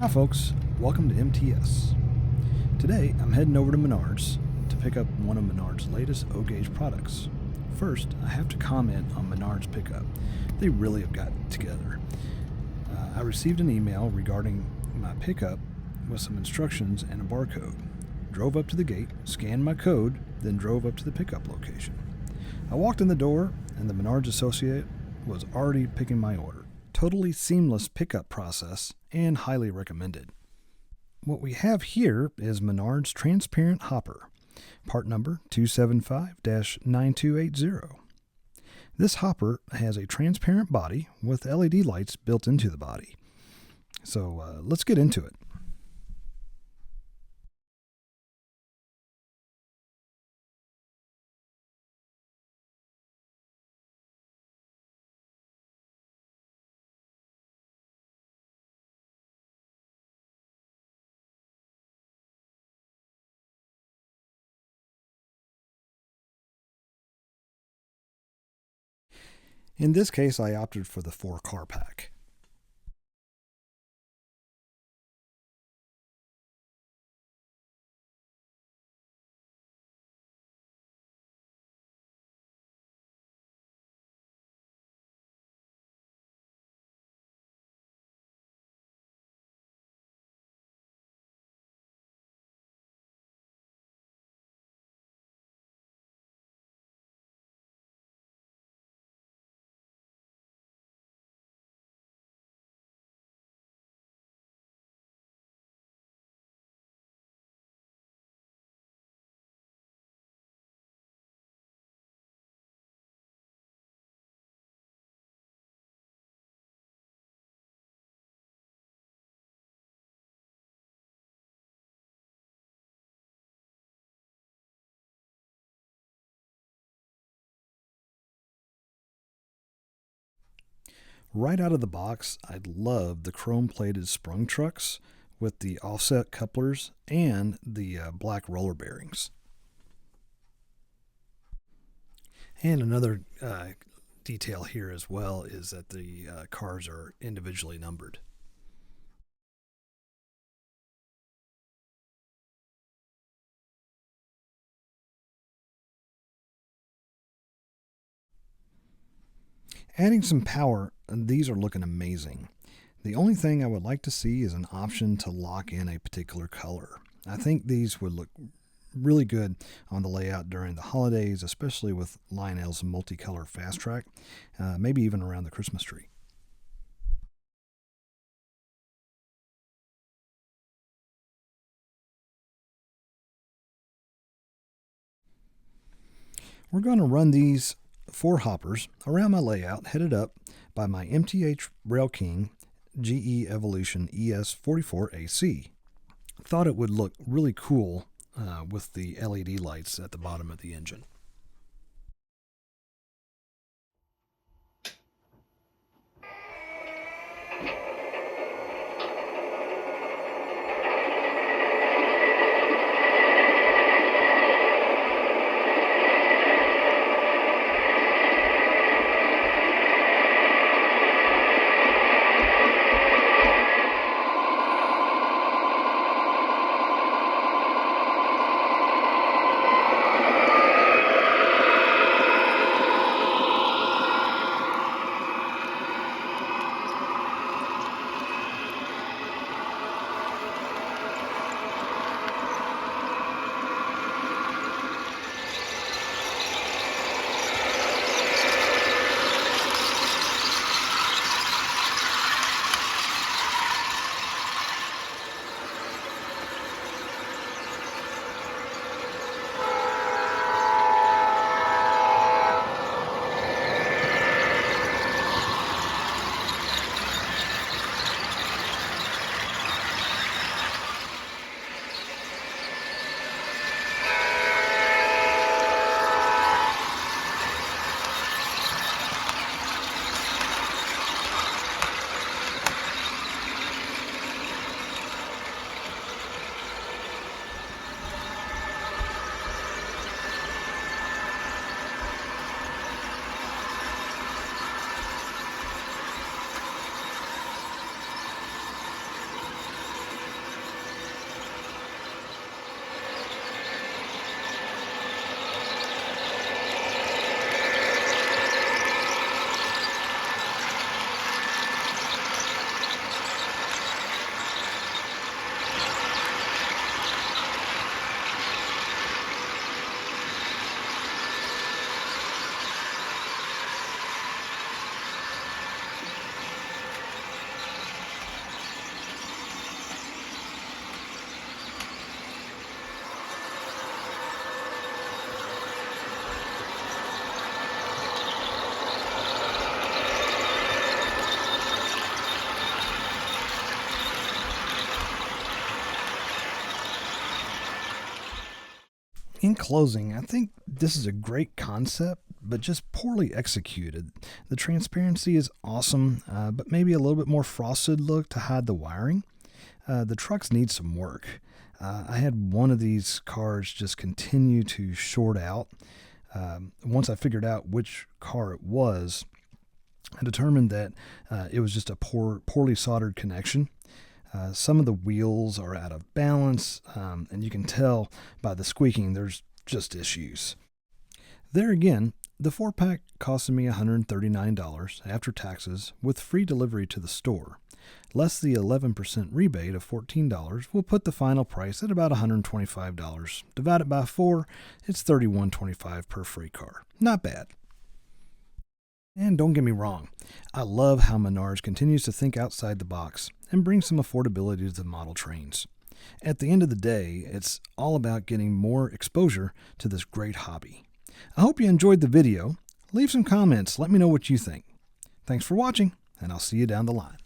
Hi folks, welcome to MTS. Today I'm heading over to Menard's to pick up one of Menard's latest O-Gauge products. First, I have to comment on Menard's pickup. They really have got it together. I received an email regarding my pickup with some instructions and a barcode. Drove up to the gate, scanned my code, then drove up to the pickup location. I walked in the door and the Menard's associate was already picking my order. Totally seamless pickup process and highly recommended. What we have here is Menard's transparent hopper, part number 275-9280. This hopper has a transparent body with LED lights built into the body. So let's get into it. In this case, I opted for the 4-car pack. Right out of the box, I love the chrome-plated sprung trucks with the offset couplers and the black roller bearings. And another detail here as well is that the cars are individually numbered. Adding some power, these are looking amazing. The only thing I would like to see is an option to lock in a particular color. I think these would look really good on the layout during the holidays, especially with Lionel's multicolor fast track, maybe even around the Christmas tree. We're going to run these 4 hoppers around my layout headed up by my MTH Rail King GE Evolution ES44AC. Thought it would look really cool with the LED lights at the bottom of the engine. In closing, I think this is a great concept, but just poorly executed. The transparency is awesome, but maybe a little bit more frosted look to hide the wiring. The trucks need some work. I had one of these cars just continue to short out. Once I figured out which car it was, I determined that it was just a poorly soldered connection. Some of the wheels are out of balance, and you can tell by the squeaking there's just issues. There again, the 4-pack costed me $139 after taxes with free delivery to the store. Less the 11% rebate of $14 will put the final price at about $125. Divided by 4, it's $31.25 per free car. Not bad. And don't get me wrong, I love how Menards continues to think outside the box and bring some affordability to the model trains. At the end of the day, it's all about getting more exposure to this great hobby. I hope you enjoyed the video. Leave some comments, let me know what you think. Thanks for watching, and I'll see you down the line.